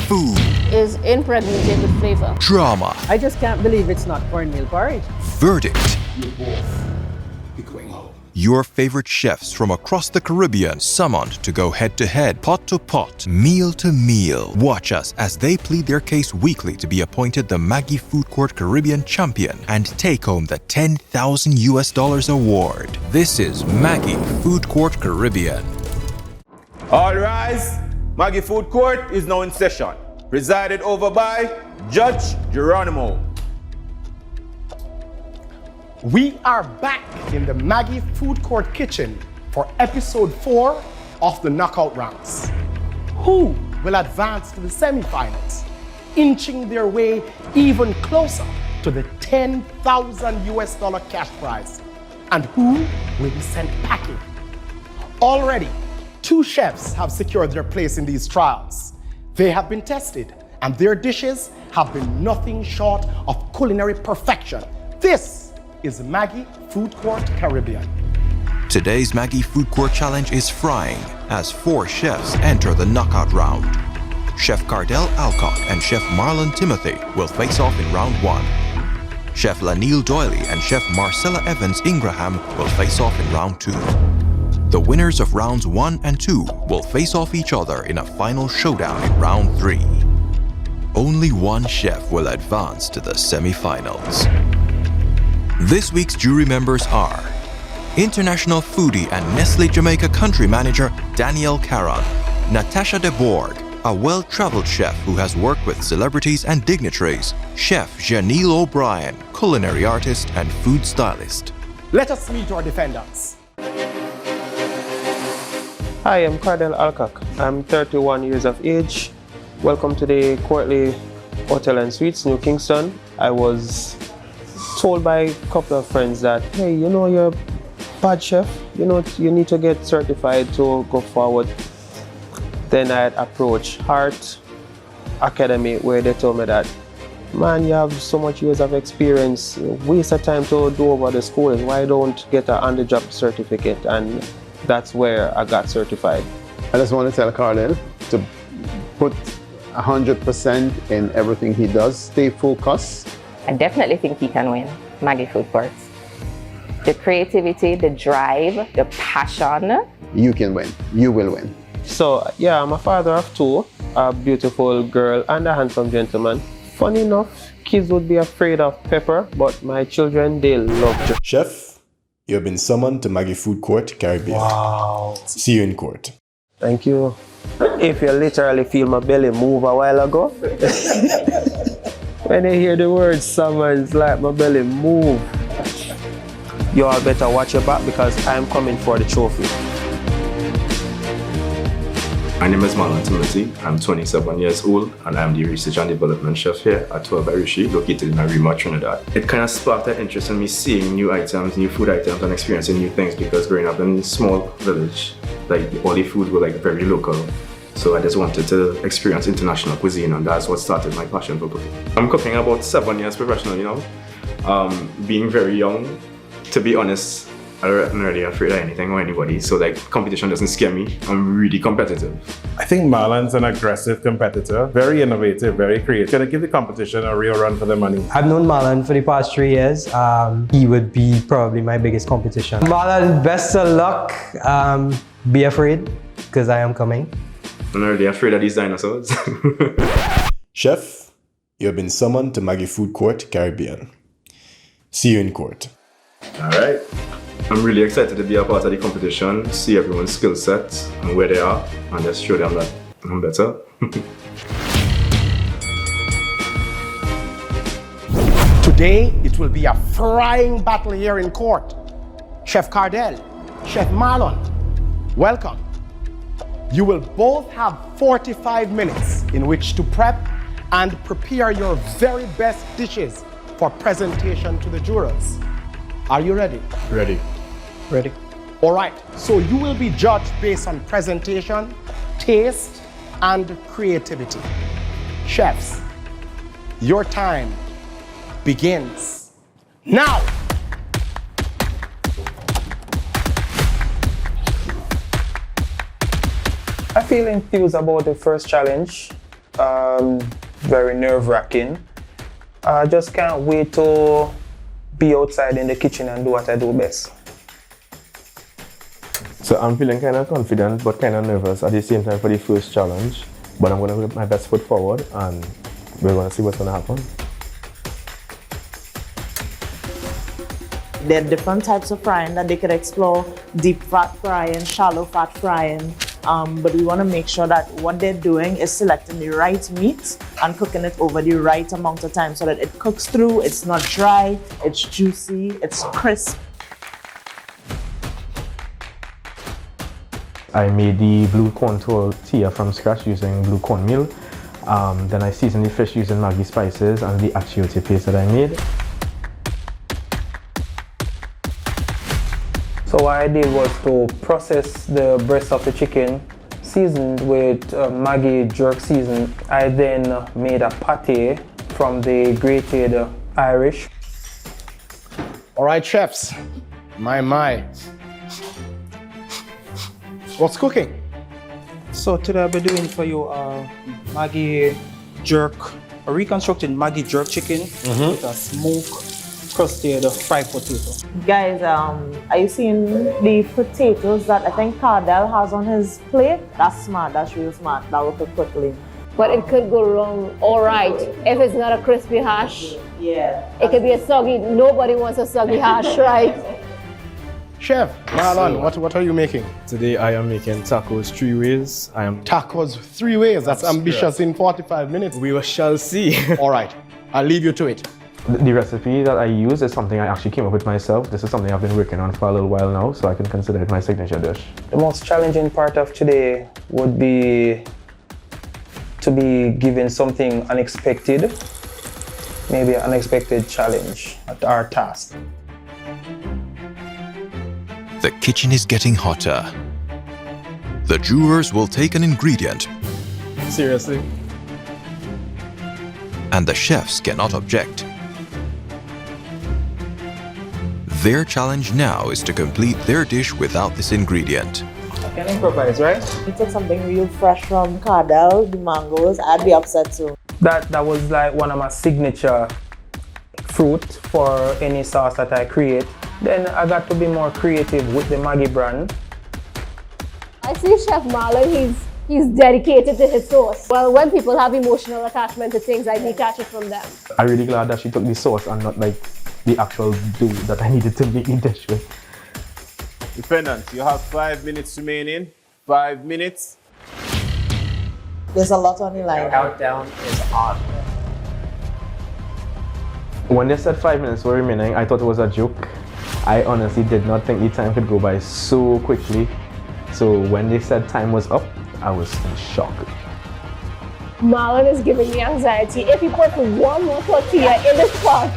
Food is impregnated with flavor. drama. I just can't believe it's not cornmeal porridge. Verdict. Your favorite chefs from across the Caribbean summoned to go head-to-head, pot-to-pot, meal-to-meal. Watch us as they plead their case weekly to be appointed the Maggi Food Court Caribbean Champion and take home the $10,000 award. This is Maggi Food Court Caribbean. All rise. Maggi Food Court is now in session. Presided over by Judge Geronimo. We are back in the Maggi Food Court kitchen for episode 4 of the knockout rounds. Who will advance to the semifinals, inching their way even closer to the $10,000 cash prize? And who will be sent packing? Already, 2 chefs have secured their place in these trials. They have been tested, and their dishes have been nothing short of culinary perfection. This is Maggi Food Court Caribbean. Today's Maggi Food Court Challenge is frying as 4 chefs enter the knockout round. Chef Cardel Alcock and Chef Marlon Timothy will face off in round 1. Chef Laneil Doyley and Chef Marcella Evans Ingraham will face off in round 2. The winners of rounds 1 and 2 will face off each other in a final showdown in round 3. Only one chef will advance to the semi-finals. This week's jury members are international foodie and Nestle Jamaica country manager Danielle Caron, Natasha DeBorg, a well-traveled chef who has worked with celebrities and dignitaries, Chef Janelle O'Brien, culinary artist and food stylist. Let us meet our defendants. Hi, I'm Cardel Alcock. I'm 31 years of age. Welcome to the Courtly Hotel and Suites, New Kingston. I was told by a couple of friends that, hey, you know, you're a bad chef, you know, you need to get certified to go forward. Then I approached Heart Academy, where they told me that, man, you have so much years of experience, waste of time to do over the schools, why don't get an on-the-job certificate? And that's where I got certified. I just want to tell Cardel to put 100% in everything he does, stay focused. I definitely think he can win Maggi Food Court. The creativity, the drive, the passion. You can win. You will win. So yeah, I'm a father of 2, a beautiful girl and a handsome gentleman. Funny enough, kids would be afraid of pepper, but my children, they love it. Chef, you have been summoned to Maggi Food Court Caribbean. Wow. See you in court. Thank you. If you literally feel my belly move a while ago, when you hear the word summon, it's like my belly move. You all better watch your back because I'm coming for the trophy. My name is Marlon Timothy. I'm 27 years old and I'm the research and development chef here at 12 Rishi, located in Arima, Trinidad. It kind of sparked an interest in me seeing new items, new food items and experiencing new things because growing up in a small village, like all the food were like very local. So I just wanted to experience international cuisine and that's what started my passion for cooking. I'm cooking about 7 years professionally now. Being very young, to be honest, I'm not really afraid of anything or anybody. So like competition doesn't scare me. I'm really competitive. I think Marlon's an aggressive competitor, very innovative, very creative. Gonna give the competition a real run for their money. I've known Marlon for the past 3 years. He would be probably my biggest competition. Marlon, best of luck. Be afraid, because I am coming. I'm not really afraid of these dinosaurs. Chef, you have been summoned to Maggi Food Court Caribbean. See you in court. All right. I'm really excited to be a part of the competition, see everyone's skill set and where they are, and just show them that I'm better. Today, it will be a frying battle here in court. Chef Cardel, Chef Marlon, welcome. You will both have 45 minutes in which to prep and prepare your very best dishes for presentation to the jurors. Are you ready? Ready. Ready? All right, so you will be judged based on presentation, taste, and creativity. Chefs, your time begins now. I feel enthused about the first challenge. very nerve-wracking. I just can't wait to be outside in the kitchen and do what I do best. So I'm feeling kind of confident but kind of nervous at the same time for the first challenge. But I'm going to put my best foot forward and we're going to see what's going to happen. There are different types of frying that they could explore: deep fat frying, shallow fat frying. But we want to make sure that what they're doing is selecting the right meat and cooking it over the right amount of time so that it cooks through, it's not dry, it's juicy, it's crisp. I made the blue corn tortilla from scratch using blue corn meal. Then I seasoned the fish using Maggi spices and the achiote paste that I made. So what I did was to process the breast of the chicken, seasoned with Maggi jerk season. I then made a pate from the grated Irish. All right, chefs. My. What's cooking? So today I'll be doing for you Maggi jerk, a reconstructed Maggi jerk chicken with a smoked crusted fried potato. Guys, are you seeing the potatoes that I think Cardel has on his plate? That's smart, that's real smart. That will cook quickly. But it could go wrong, all right, if it's not a crispy hash. Yeah. It could be a soggy, nobody wants a soggy hash, right? Chef Marlon, what are you making? Today I am making tacos 3 ways. Tacos 3 ways, that's ambitious in 45 minutes. We shall see. All right, I'll leave you to it. The recipe that I use is something I actually came up with myself. This is something I've been working on for a little while now, so I can consider it my signature dish. The most challenging part of today would be to be given something unexpected, maybe an unexpected challenge at our task. The kitchen is getting hotter. The jurors will take an ingredient. Seriously? And the chefs cannot object. Their challenge now is to complete their dish without this ingredient. I can improvise, right? You took something real fresh from Cardel, the mangoes. I'd be upset too. That was like one of my signature fruit for any sauce that I create. Then I got to be more creative with the Maggi brand. I see Chef Marlon, he's dedicated to his sauce. Well, when people have emotional attachment to things, I detach it from them. I'm really glad that she took the sauce and not like the actual dough that I needed to make the dish with. Defendants, you have 5 minutes remaining. 5 minutes. There's a lot on the line. Countdown is on. When they said 5 minutes were remaining, I thought it was a joke. I honestly did not think the time could go by so quickly. So when they said time was up, I was in shock. Marlon is giving me anxiety. If he puts one more tortilla in this pot.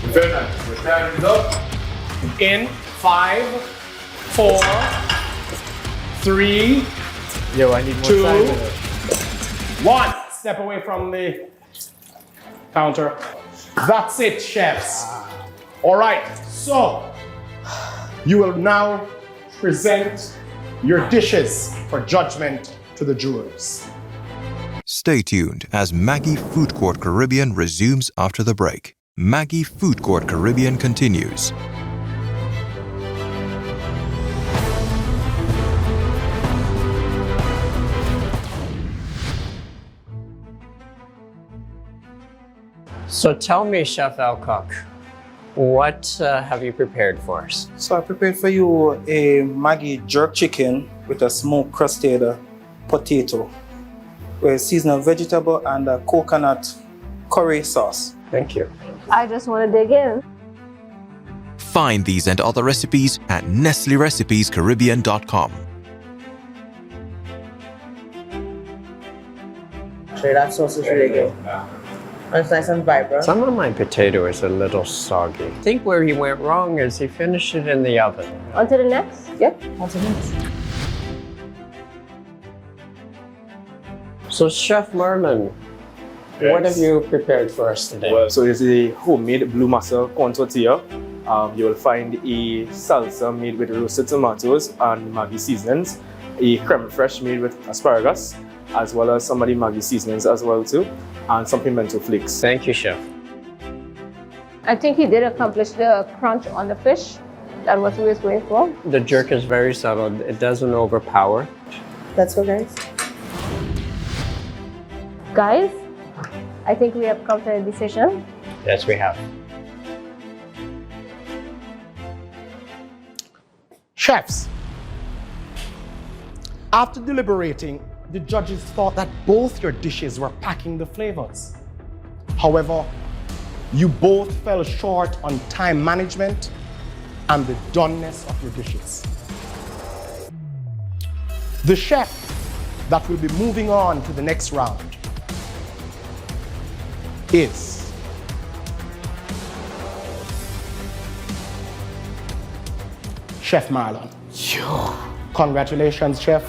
Defendants, your time is up. In 5, 4, 3, Yo, I need more 2, time. 1. Step away from the counter. That's it, chefs. All right, so you will now present your dishes for judgment to the jurors. Stay tuned as Maggi Food Court Caribbean resumes after the break. Maggi Food Court Caribbean continues. So tell me, Chef Alcock, what have you prepared for us? So I prepared for you a Maggi jerk chicken with a smoked crusted potato with seasonal vegetable and a coconut curry sauce. Thank you. I just want to dig in. Find these and other recipes at NestleRecipesCaribbean.com. Sure, that sauce is really good. It's nice and vibrant. Some of my potato is a little soggy. I think where he went wrong is he finished it in the oven. On to the next. Yep. On to the next. So Chef Marlon, What have you prepared for us today? Well, so it's a homemade blue masa corn tortilla. You will find a salsa made with roasted tomatoes and Maggi seasonings, a creme fraiche made with asparagus, as well as some of the Maggi seasonings as well too, and some pimento flakes. Thank you, Chef. I think he did accomplish the crunch on the fish. That was what he was going for. The jerk is very subtle. It doesn't overpower. That's all, guys. Guys, I think we have come to a decision. Yes, we have. Chefs, after deliberating, the judges thought that both your dishes were packing the flavors. However, you both fell short on time management and the doneness of your dishes. The chef that will be moving on to the next round is Chef Marlon. Yo. Congratulations, Chef.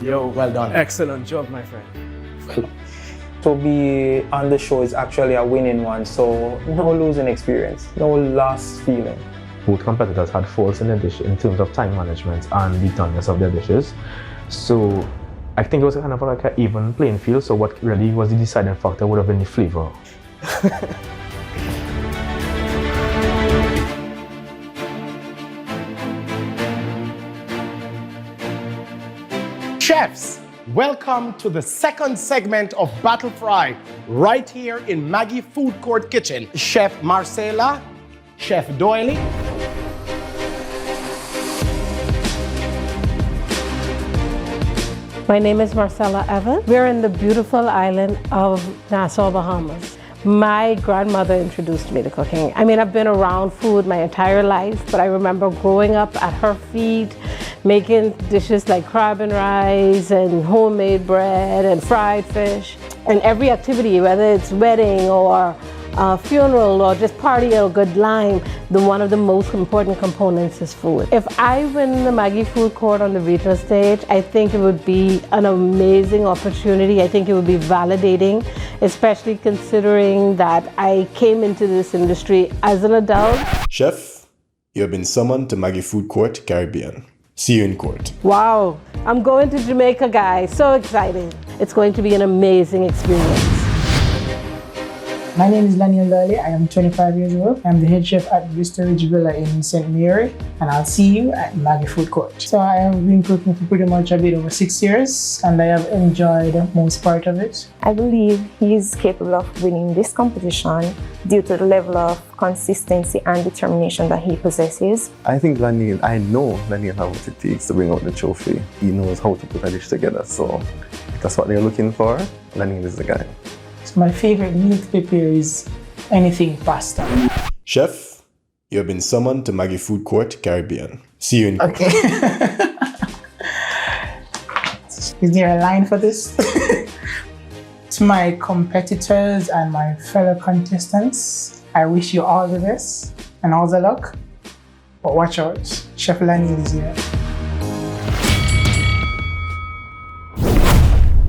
Yo. Well done. Excellent job, my friend. To be on the show is actually a winning one, so no losing experience, no lost feeling. Both competitors had faults in the dish in terms of time management and the doneness of their dishes. So I think it was kind of like an even playing field, so what really was the deciding factor would have been the flavor. Chefs, welcome to the second segment of Battle Fry, right here in Maggi Food Court Kitchen. Chef Marcella, Chef Doyle. My name is Marcella Evans. We're in the beautiful island of Nassau, Bahamas. My grandmother introduced me to cooking. I mean, I've been around food my entire life, but I remember growing up at her feet, making dishes like crab and rice and homemade bread and fried fish. And every activity, whether it's wedding or funeral or just party or good lime, one of the most important components is food. If I win the Maggi Food Court on the regional stage, I think it would be an amazing opportunity. I think it would be validating, especially considering that I came into this industry as an adult. Chef, you have been summoned to Maggi Food Court Caribbean. See you in court. Wow, I'm going to Jamaica, guys. So excited. It's going to be an amazing experience. My name is Laneil. I am 25 years old. I'm the head chef at Vista Ridge Villa in St. Mary, and I'll see you at Maggi Food Court. So I have been cooking for pretty much a bit over 6 years, and I have enjoyed most part of it. I believe he is capable of winning this competition due to the level of consistency and determination that he possesses. I think Laneil, I know Laneil has what it takes to bring out the trophy. He knows how to put a dish together, so if that's what they're looking for, Laneil is the guy. My favorite meal to prepare is anything pasta. Chef, you have been summoned to Maggi Food Court Caribbean. See you in court. Okay. Is there a line for this? To my competitors and my fellow contestants, I wish you all the best and all the luck. But watch out, Chef Laneil is here.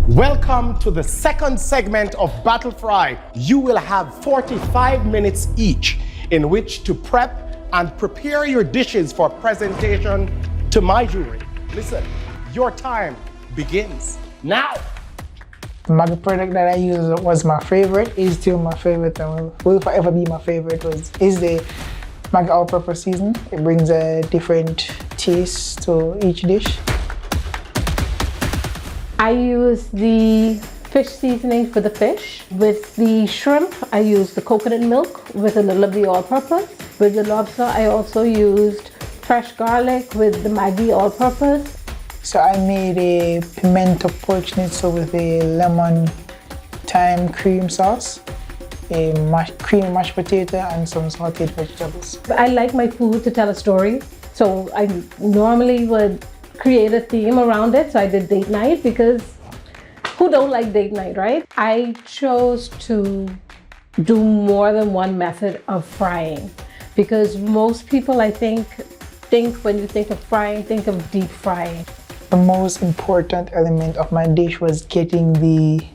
Welcome to the second segment of Battle Fry. You will have 45 minutes each in which to prep and prepare your dishes for presentation to my jury. Listen, your time begins now. The Maggi product that I use was my favorite, is still my favorite, and will forever be my favorite, is the Maggi all-purpose season. It brings a different taste to each dish. I use the fish seasoning for the fish. With the shrimp, I use the coconut milk with a little of the all-purpose. With the lobster, I also used fresh garlic with the Maggi all-purpose. So I made a pimento pork schnitzel with a lemon thyme cream sauce, a creamy mashed potato, and some sauteed vegetables. I like my food to tell a story, so I normally would create a theme around it. So I did date night, because who don't like date night, right? I chose to do more than one method of frying, because most people, I think when you think of frying, think of deep frying. The most important element of my dish was getting the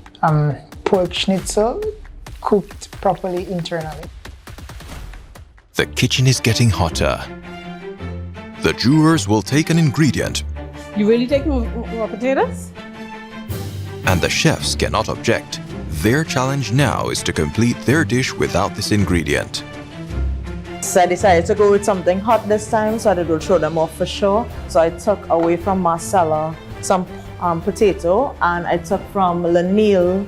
pork schnitzel cooked properly internally. The kitchen is getting hotter. The jurors will take an ingredient, You really take more potatoes? and the chefs cannot object. Their challenge now is to complete their dish without this ingredient. So I decided to go with something hot this time so that it will throw them off for sure. So I took away from Marcella some potato, and I took from Laneil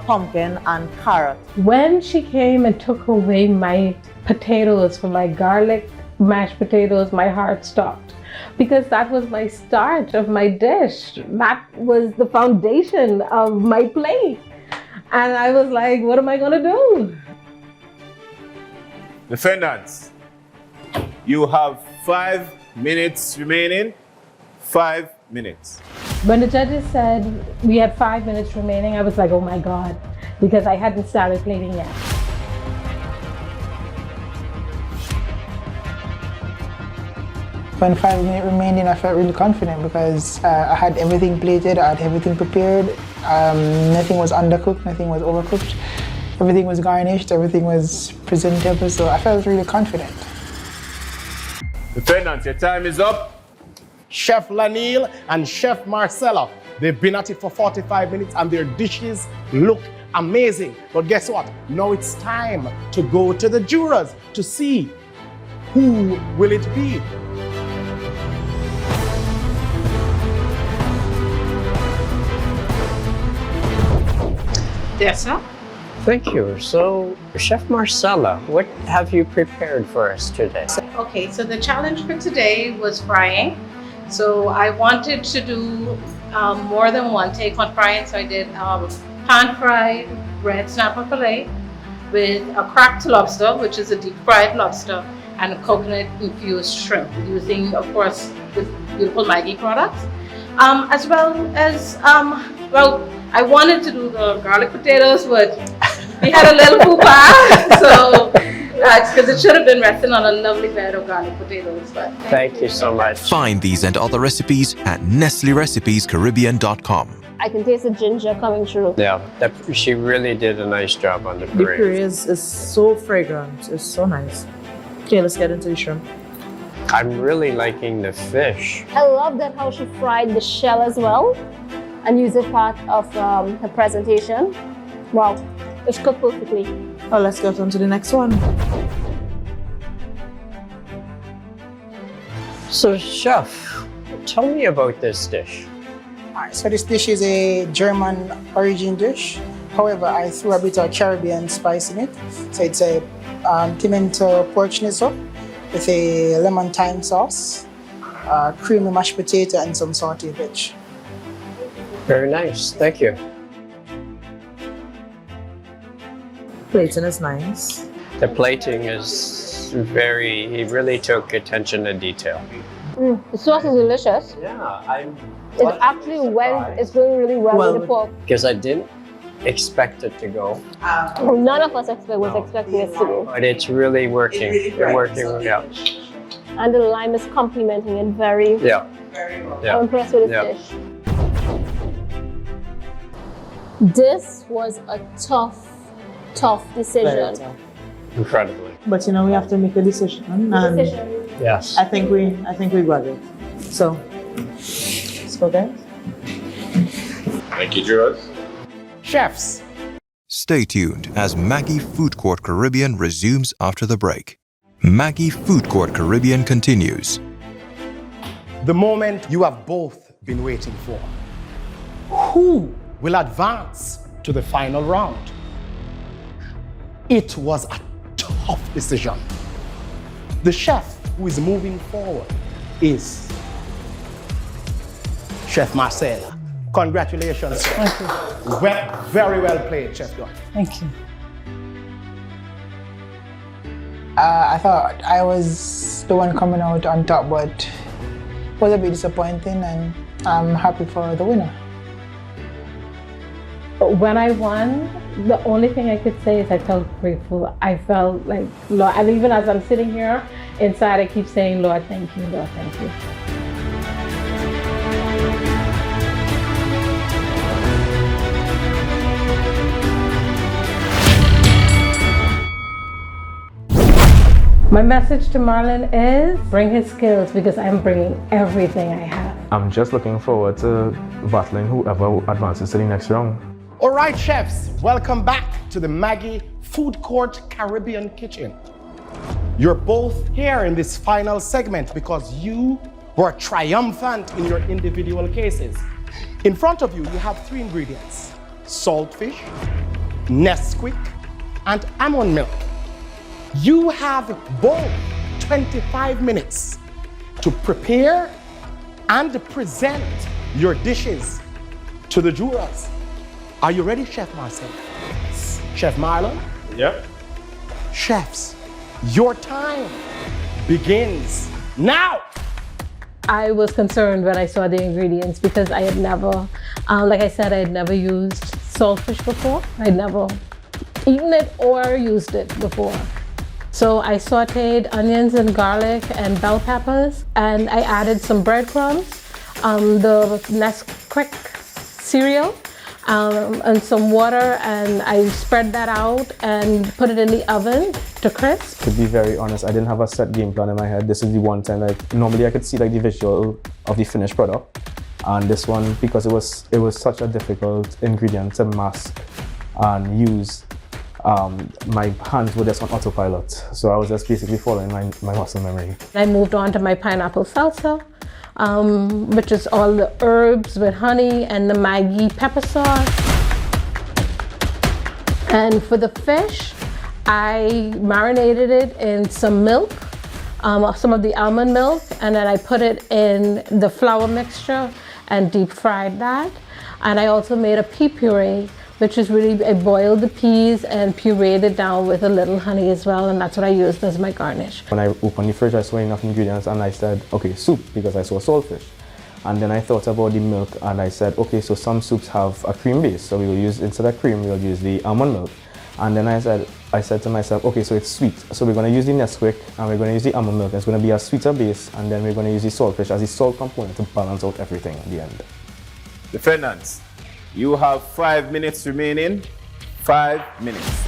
pumpkin and carrot. When she came and took away my potatoes from my garlic mashed potatoes, my heart stopped. Because that was my start of my dish. That was the foundation of my plate. And I was like, what am I gonna do? Defendants, you have 5 minutes remaining. 5 minutes. When the judges said we had 5 minutes remaining, I was like, oh my God, because I hadn't started plating yet. When 5 minutes remaining, I felt really confident because I had everything plated, I had everything prepared. Nothing was undercooked, nothing was overcooked. Everything was garnished, everything was presentable, so I felt really confident. Defendants, your time is up. Chef Laneil and Chef Marcella, they've been at it for 45 minutes and their dishes look amazing. But guess what? Now it's time to go to the jurors to see who will it be. Yes, sir. Thank you. So, Chef Marcella, what have you prepared for us today? Okay, so the challenge for today was frying. So I wanted to do more than one take on frying. So I did pan-fried red snapper fillet with a cracked lobster, which is a deep-fried lobster, and a coconut-infused shrimp, using, of course, the beautiful Maggi products. As well as, well, I wanted to do the garlic potatoes, but we had a little poo-pah, so because it should have been resting on a lovely bed of garlic potatoes. But Thank you so much. Find these and other recipes at NestleRecipesCaribbean.com. I can taste the ginger coming through. Yeah, she really did a nice job on the The puree. puree is so fragrant, it's so nice. Okay, let's get into the shrimp. I'm really liking the fish. I love that how she fried the shell as well and used it part of her presentation. Wow, it's cooked perfectly. Oh, let's get on to the next one. So, Chef, tell me about this dish. Alright, so this dish is a German origin dish. However, I threw a bit of Caribbean spice in it. So it's a pimento pork schnitzel with a lemon thyme sauce, creamy mashed potato, and some sauteed veg. Very nice, thank you. Plating is nice. The plating is he really took attention to detail. The sauce is delicious. Yeah, it's going really well with the pork. Because I didn't expect it to go. None of us was expecting it to go. But it's really working. It's working well. And the lime is complementing it very. Yeah. I'm impressed with this dish. This was a tough decision. Incredibly. But you know, we have to make a decision. And Yes. I think we got it. So, let's go, guys. Thank you, jurors. Chefs. Stay tuned as Maggi Food Court Caribbean resumes after the break. Maggi Food Court Caribbean continues. The moment you have both been waiting for. Who will advance to the final round? It was a tough decision. The chef who is moving forward is Chef Marcella. Congratulations, Chef. Thank you. Very well played, Chef Don. Thank you. I thought I was the one coming out on top, but it was a bit disappointing, and I'm happy for the winner. When I won, the only thing I could say is I felt grateful. I felt like, Lord, and even as I'm sitting here inside, I keep saying, Lord, thank you, Lord, thank you. My message to Marlon is bring his skills because I'm bringing everything I have. I'm just looking forward to battling whoever advances to the next round. All right, chefs, welcome back to the Maggi Food Court Caribbean Kitchen. You're both here in this final segment because you were triumphant in your individual cases. In front of you, you have 3 ingredients: saltfish, Nesquik, and almond milk. You have both 25 minutes to prepare and present your dishes to the jurors. Are you ready, Chef Marcella? Chef Marlon? Yep. Chefs, your time begins now. I was concerned when I saw the ingredients because I had never, like I said, I had never used saltfish before. I'd never eaten it or used it before. So I sauteed onions and garlic and bell peppers, and I added some breadcrumbs, the Nesquik cereal, and some water, and I spread that out and put it in the oven to crisp. To be very honest, I didn't have a set game plan in my head. This is the one time, like, normally I could see like the visual of the finished product. And this one, because it was such a difficult ingredient to mask and use, my hands were just on autopilot. So I was just basically following my muscle memory. I moved on to my pineapple salsa, which is all the herbs with honey and the Maggi pepper sauce. And for the fish, I marinated it in some milk, some of the almond milk, and then I put it in the flour mixture and deep fried that. And I also made a pea puree, which is really, I boiled the peas and pureed it down with a little honey as well, and that's what I used as my garnish. When I opened the fridge, I saw enough ingredients and I said, okay, soup, because I saw saltfish. And then I thought about the milk and I said, okay, so some soups have a cream base, so we will use, instead of cream, we will use the almond milk. And then I said to myself, okay, so it's sweet. So we're gonna use the Nesquik and we're gonna use the almond milk. It's gonna be a sweeter base, and then we're gonna use the saltfish as the salt component to balance out everything at the end. Defendants, you have 5 minutes remaining. 5 minutes.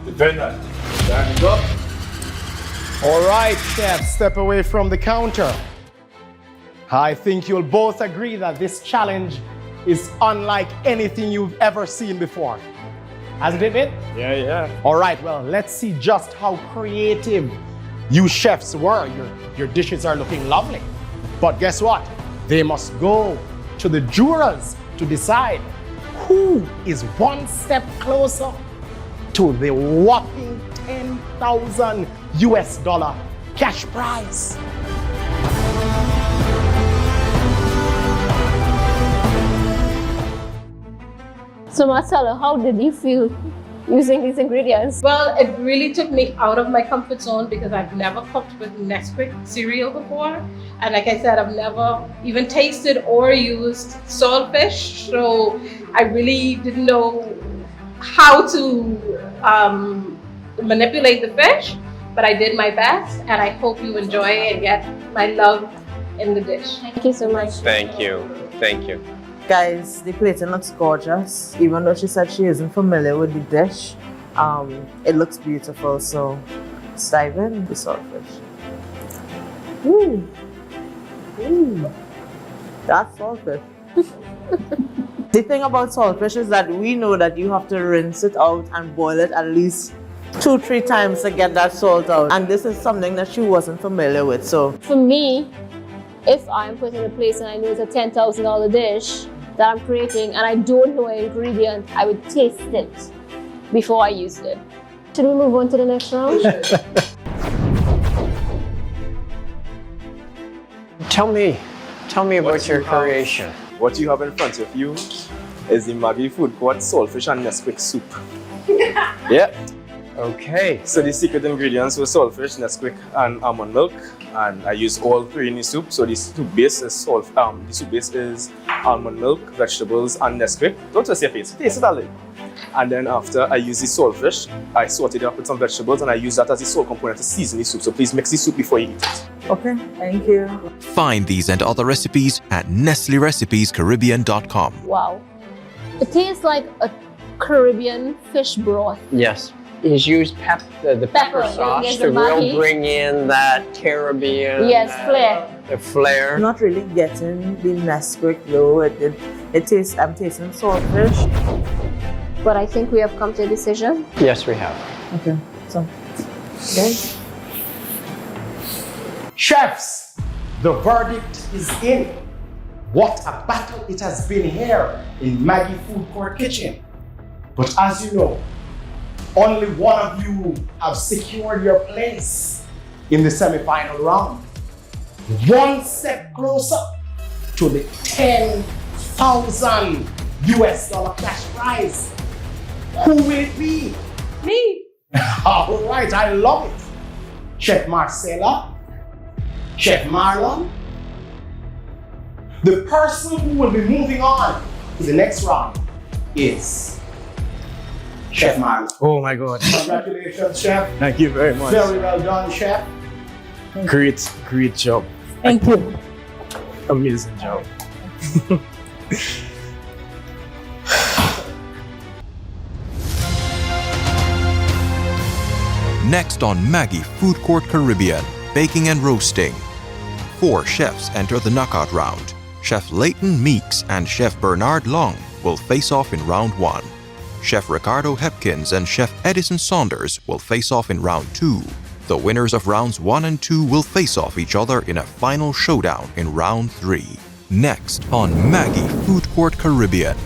Defendant, time is up. All right, chefs, step away from the counter. I think you'll both agree that this challenge is unlike anything you've ever seen before. Hasn't it been? Yeah. All right, well, let's see just how creative you chefs were. Your dishes are looking lovely. But guess what? They must go to the jurors to decide who is one step closer to the whopping $10,000 cash prize. So Marcella, how did you feel using these ingredients? Well, it really took me out of my comfort zone because I've never cooked with Nesquik cereal before. And like I said, I've never even tasted or used saltfish. So I really didn't know how to manipulate the fish, but I did my best, and I hope you enjoy and get my love in the dish. Thank you so much. Thank you. Thank you. Guys, the plating looks gorgeous. Even though she said she isn't familiar with the dish, it looks beautiful. So let's dive in the saltfish. That's saltfish. The thing about saltfish is that we know that you have to rinse it out and boil it at least 2-3 times to get that salt out. And this is something that she wasn't familiar with. So for me, if I'm put in a place and I know it's a $10,000 dish that I'm creating and I don't know an ingredient, I would taste it before I used it. Should we move on to the next round? Tell me about your creation. What you have in front of you is the Maggi Food Court saltfish and Nesquik soup. Yeah. Okay. So the secret ingredients were saltfish, Nesquik, and almond milk, and I used all 3 in the soup. So the soup base is almond milk, vegetables, and Nesquik. Don't just your face. Taste it, darling. And then after I use the saltfish, I salt it up with some vegetables and I use that as the sole component to season the soup. So please mix the soup before you eat it. Okay, thank you. Find these and other recipes at NestleRecipesCaribbean.com. Wow. It tastes like a Caribbean fish broth. Yes. He's used the pepper sauce yes, to the Maggi. really bring in that Caribbean Flair. The flair. I'm not really getting the Nesquik though. I'm tasting saltfish. But I think we have come to a decision. Yes, we have. Okay, so. Okay. Chefs, the verdict is in. What a battle it has been here in Maggi Food Court Kitchen. But as you know, only one of you have secured your place in the semi-final round. One step closer to the $10,000 cash prize. Who will it be? Me. All right, I love it. Chef Marcella, Chef Marlon. The person who will be moving on to the next round is Chef Marlon. Oh my God. Congratulations, Chef. Thank you very much. Very well done, Chef. Great job. Thank you. Amazing job. Next on Maggi Food Court Caribbean, baking and roasting. 4 chefs enter the knockout round. Chef Leighton Meeks and Chef Bernard Long will face off in round 1. Chef Ricardo Hepkins and Chef Edison Saunders will face off in round 2. The winners of rounds 1 and 2 will face off each other in a final showdown in round 3. Next on Maggi Food Court Caribbean.